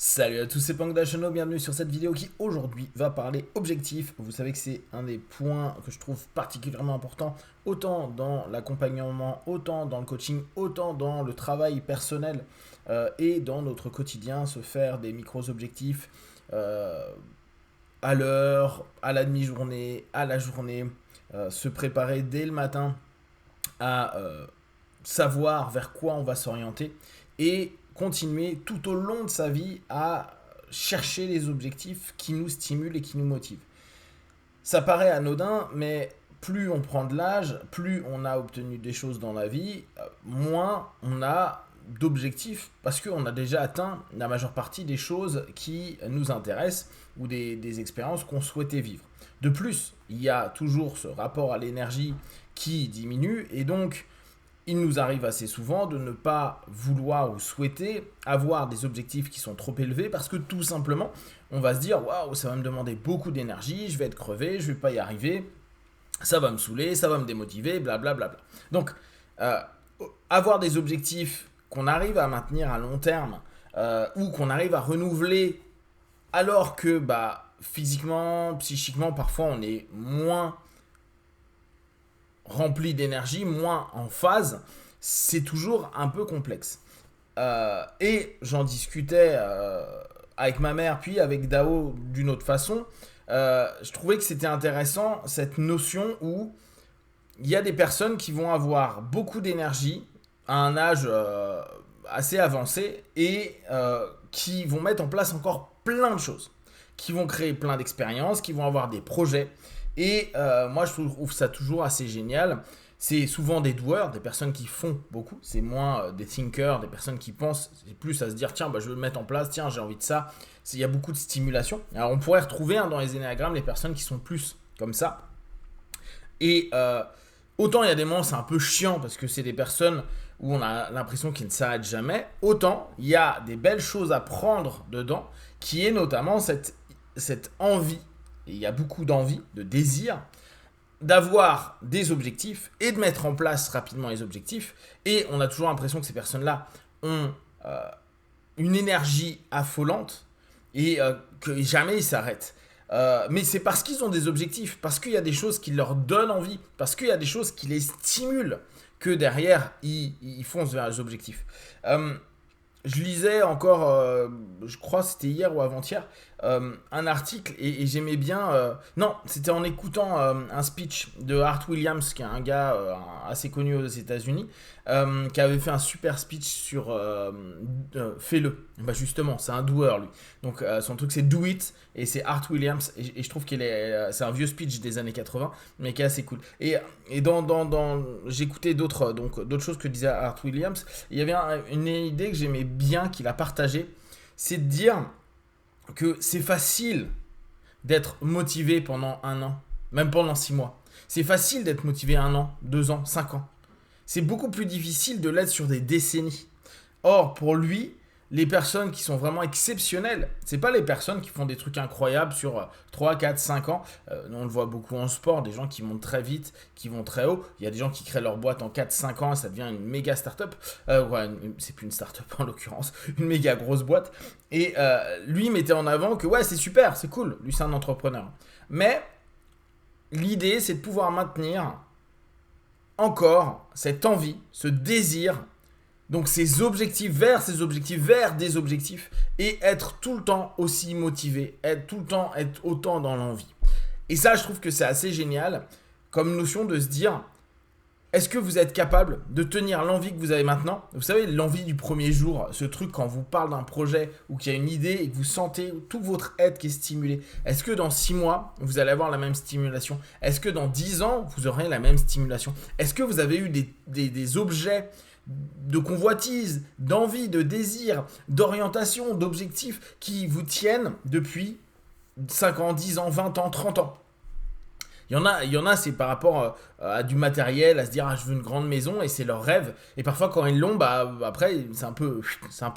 Salut à tous, c'est Pangdashono, bienvenue sur cette vidéo qui aujourd'hui va parler objectif. Vous savez que c'est un des points que je trouve particulièrement important, autant dans l'accompagnement, autant dans le coaching, autant dans le travail personnel et dans notre quotidien, se faire des micros-objectifs à l'heure, à la demi-journée, à la journée, se préparer dès le matin à savoir vers quoi on va s'orienter et continuer tout au long de sa vie à chercher les objectifs qui nous stimulent et qui nous motivent. Ça paraît anodin, mais plus on prend de l'âge, plus on a obtenu des choses dans la vie, moins on a d'objectifs parce qu'on a déjà atteint la majeure partie des choses qui nous intéressent ou des expériences qu'on souhaitait vivre. De plus, il y a toujours ce rapport à l'énergie qui diminue et donc il nous arrive assez souvent de ne pas vouloir ou souhaiter avoir des objectifs qui sont trop élevés parce que tout simplement, on va se dire waouh, ça va me demander beaucoup d'énergie, je vais être crevé, je vais pas y arriver, ça va me saouler, ça va me démotiver, blablabla. Donc, avoir des objectifs qu'on arrive à maintenir à long terme ou qu'on arrive à renouveler alors que physiquement, psychiquement, parfois on est moins rempli d'énergie, moins en phase, c'est toujours un peu complexe. Et j'en discutais avec ma mère, puis avec Dao d'une autre façon. Je trouvais que c'était intéressant, cette notion où il y a des personnes qui vont avoir beaucoup d'énergie à un âge assez avancé et qui vont mettre en place encore plein de choses, qui vont créer plein d'expériences, qui vont avoir des projets. Et moi, je trouve ça toujours assez génial. C'est souvent des doueurs, des personnes qui font beaucoup. C'est moins des thinkers, des personnes qui pensent. C'est plus à se dire, tiens, je vais le mettre en place, tiens, j'ai envie de ça. Il y a beaucoup de stimulation. Alors, on pourrait retrouver dans les énéagrammes les personnes qui sont plus comme ça. Et autant il y a des moments, c'est un peu chiant parce que c'est des personnes où on a l'impression qu'ils ne s'arrêtent jamais. Autant il y a des belles choses à prendre dedans, qui est notamment cette envie. Et il y a beaucoup d'envie, de désir, d'avoir des objectifs et de mettre en place rapidement les objectifs. Et on a toujours l'impression que ces personnes-là ont une énergie affolante et que jamais ils s'arrêtent. Mais c'est parce qu'ils ont des objectifs, parce qu'il y a des choses qui leur donnent envie, parce qu'il y a des choses qui les stimulent, que derrière, ils foncent vers les objectifs. Je lisais encore, je crois que c'était hier ou avant-hier, un article et j'aimais bien. Non, c'était en écoutant un speech de Art Williams, qui est un gars assez connu aux États-Unis, qui avait fait un super speech sur fais-le. Justement, c'est un doueur lui. Donc son truc c'est Do It et c'est Art Williams et je trouve c'est un vieux speech des années 80 mais qui est assez cool. Et j'écoutais d'autres choses que disait Art Williams. Il y avait une idée que j'aimais bien qu'il a partagée, c'est de dire que c'est facile d'être motivé pendant un an, même pendant 6 mois. C'est facile d'être motivé 1 an, 2 ans, 5 ans. C'est beaucoup plus difficile de l'être sur des décennies. Or, pour lui, les personnes qui sont vraiment exceptionnelles, c'est pas les personnes qui font des trucs incroyables sur 3, 4, 5 ans. Nous, on le voit beaucoup en sport, des gens qui montent très vite, qui vont très haut. Il y a des gens qui créent leur boîte en 4, 5 ans et ça devient une méga start-up. C'est plus une start-up en l'occurrence, une méga grosse boîte. Et lui mettait en avant que ouais, c'est super, c'est cool. Lui, c'est un entrepreneur. Mais l'idée, c'est de pouvoir maintenir encore cette envie, ce désir. Donc ces objectifs vers des objectifs et être tout le temps aussi motivé, être autant dans l'envie. Et ça, je trouve que c'est assez génial comme notion de se dire, est-ce que vous êtes capable de tenir l'envie que vous avez maintenant ? Vous savez, l'envie du premier jour, ce truc quand vous parle d'un projet ou qu'il y a une idée et que vous sentez tout votre être qui est stimulé. Est-ce que dans 6 mois, vous allez avoir la même stimulation ? Est-ce que dans 10 ans, vous aurez la même stimulation ? Est-ce que vous avez eu des objets de convoitise, d'envie, de désir, d'orientation, d'objectifs qui vous tiennent depuis 5 ans, 10 ans, 20 ans, 30 ans. Il y en a, c'est par rapport à du matériel, à se dire je veux une grande maison et c'est leur rêve. Et parfois quand ils l'ont, après c'est un peu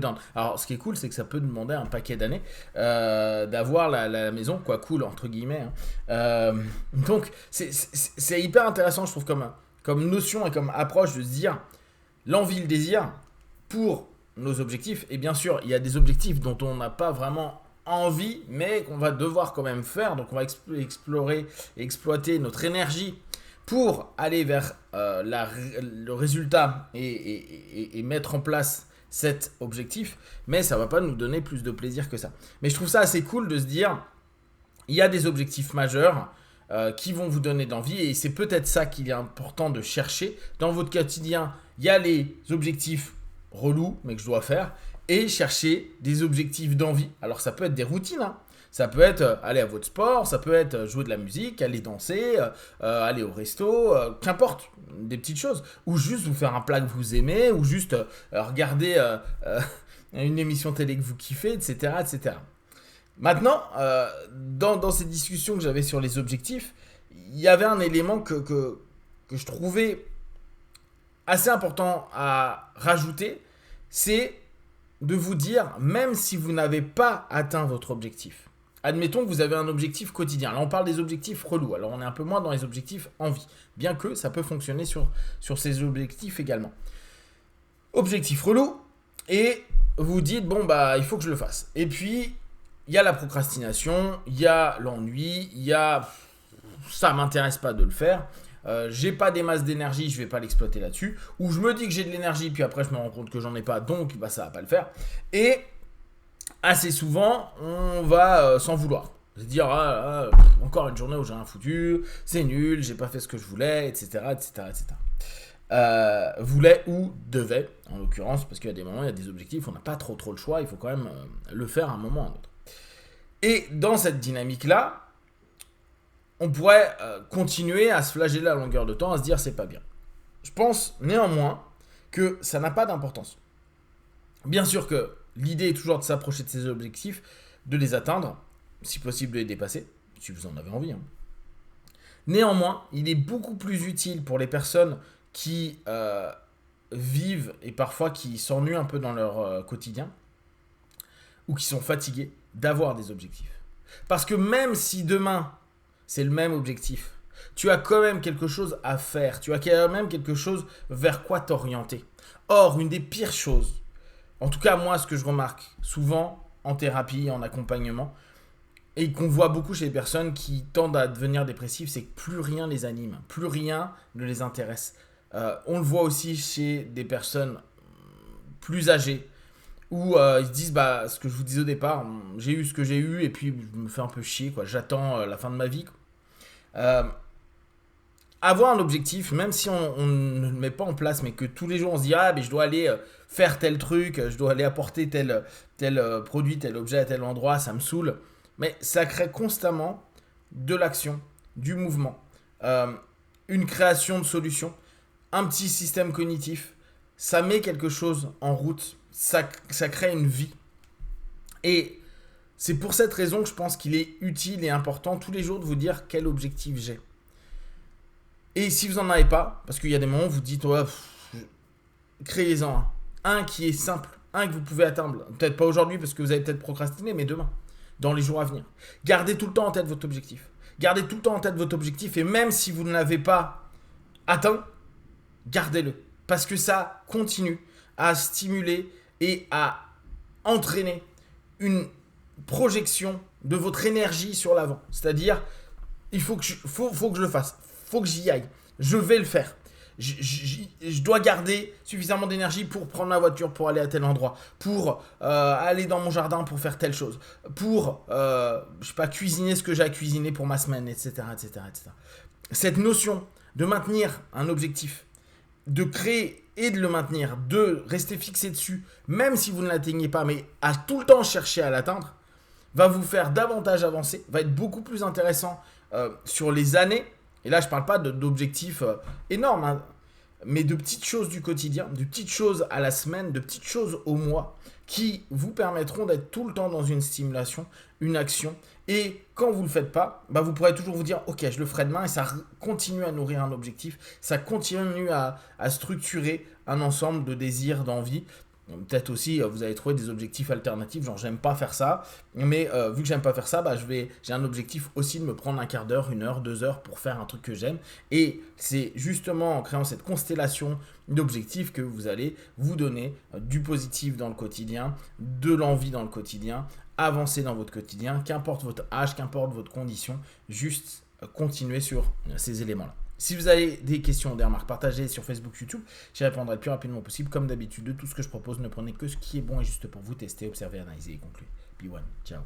dingue. Alors ce qui est cool, c'est que ça peut demander un paquet d'années d'avoir la maison, quoi, cool entre guillemets. Donc c'est hyper intéressant, je trouve, comme notion et comme approche de se dire l'envie, le désir pour nos objectifs. Et bien sûr, il y a des objectifs dont on n'a pas vraiment envie, mais qu'on va devoir quand même faire. Donc on va explorer et exploiter notre énergie pour aller vers le résultat et mettre en place cet objectif, mais ça ne va pas nous donner plus de plaisir que ça. Mais je trouve ça assez cool de se dire, il y a des objectifs majeurs qui vont vous donner d'envie, et c'est peut-être ça qu'il est important de chercher. Dans votre quotidien, il y a les objectifs relous, mais que je dois faire, et chercher des objectifs d'envie. Alors ça peut être des routines, hein. Ça peut être aller à votre sport, ça peut être jouer de la musique, aller danser, aller au resto, qu'importe, des petites choses. Ou juste vous faire un plat que vous aimez, ou juste regarder une émission télé que vous kiffez, etc. etc. Maintenant, dans ces discussions que j'avais sur les objectifs, il y avait un élément que je trouvais assez important à rajouter, c'est de vous dire, même si vous n'avez pas atteint votre objectif, admettons que vous avez un objectif quotidien. Là, on parle des objectifs relous. Alors, on est un peu moins dans les objectifs envie. Bien que ça peut fonctionner sur ces objectifs également. Objectif relou. Et vous dites, bon, bah, il faut que je le fasse. Et puis, il y a la procrastination, il y a l'ennui, il y a ça m'intéresse pas de le faire. J'ai pas des masses d'énergie, je vais pas l'exploiter là-dessus. Ou je me dis que j'ai de l'énergie, puis après, je me rends compte que j'en ai pas, donc bah, ça va pas le faire. Et assez souvent, on va s'en vouloir. Se dire, encore une journée où j'ai rien foutu, c'est nul, j'ai pas fait ce que je voulais, etc. etc., etc. Voulait ou devait, en l'occurrence, parce qu'il y a des moments, il y a des objectifs, on n'a pas trop le choix, il faut quand même le faire à un moment ou à un autre. Et dans cette dynamique-là, on pourrait continuer à se flageller à longueur de temps, à se dire, c'est pas bien. Je pense néanmoins que ça n'a pas d'importance. Bien sûr que l'idée est toujours de s'approcher de ses objectifs, de les atteindre, si possible de les dépasser, si vous en avez envie. Hein. Néanmoins, il est beaucoup plus utile pour les personnes qui vivent et parfois qui s'ennuient un peu dans leur quotidien ou qui sont fatigués d'avoir des objectifs. Parce que même si demain, c'est le même objectif, tu as quand même quelque chose à faire, tu as quand même quelque chose vers quoi t'orienter. Or, une des pires choses, en tout cas, moi, ce que je remarque souvent en thérapie, en accompagnement, et qu'on voit beaucoup chez les personnes qui tendent à devenir dépressives, c'est que plus rien les anime, plus rien ne les intéresse. On le voit aussi chez des personnes plus âgées, où ils se disent, bah, ce que je vous disais au départ, j'ai eu ce que j'ai eu, et puis je me fais un peu chier, quoi. J'attends la fin de ma vie. Avoir un objectif, même si on ne le met pas en place, mais que tous les jours on se dit, mais je dois aller faire tel truc, je dois aller apporter tel produit, tel objet à tel endroit, ça me saoule. Mais ça crée constamment de l'action, du mouvement, une création de solutions, un petit système cognitif. Ça met quelque chose en route, ça crée une vie. Et c'est pour cette raison que je pense qu'il est utile et important tous les jours de vous dire quel objectif j'ai. Et si vous n'en avez pas, parce qu'il y a des moments où vous dites, créez-en un qui est simple, un que vous pouvez atteindre. Peut-être pas aujourd'hui parce que vous avez peut-être procrastiné, mais demain, dans les jours à venir. Gardez tout le temps en tête votre objectif. Gardez tout le temps en tête votre objectif, et même si vous ne l'avez pas atteint, gardez-le. Parce que ça continue à stimuler et à entraîner une projection de votre énergie sur l'avant. C'est-à-dire, il faut que je le fasse. Faut que j'y aille. Je vais le faire. Je dois garder suffisamment d'énergie pour prendre la voiture, pour aller à tel endroit, pour aller dans mon jardin pour faire telle chose, pour cuisiner ce que j'ai à cuisiner pour ma semaine, etc., etc., etc. Cette notion de maintenir un objectif, de créer et de le maintenir, de rester fixé dessus, même si vous ne l'atteignez pas, mais à tout le temps chercher à l'atteindre, va vous faire davantage avancer, va être beaucoup plus intéressant sur les années. Et là, je ne parle pas d'objectifs énormes, hein, mais de petites choses du quotidien, de petites choses à la semaine, de petites choses au mois, qui vous permettront d'être tout le temps dans une stimulation, une action. Et quand vous ne le faites pas, vous pourrez toujours vous dire, ok, je le ferai demain, et ça continue à nourrir un objectif, ça continue à structurer un ensemble de désirs, d'envies. Peut-être aussi, vous allez trouver des objectifs alternatifs, genre j'aime pas faire ça, mais vu que j'aime pas faire ça, bah, j'ai un objectif aussi de me prendre un quart d'heure, 1 heure, 2 heures pour faire un truc que j'aime. Et c'est justement en créant cette constellation d'objectifs que vous allez vous donner du positif dans le quotidien, de l'envie dans le quotidien, avancer dans votre quotidien, qu'importe votre âge, qu'importe votre condition, juste continuer sur ces éléments-là. Si vous avez des questions, des remarques, partagées sur Facebook, YouTube, j'y répondrai le plus rapidement possible. Comme d'habitude, de tout ce que je propose, ne prenez que ce qui est bon et juste pour vous tester, observer, analyser et conclure. Be one. Ciao.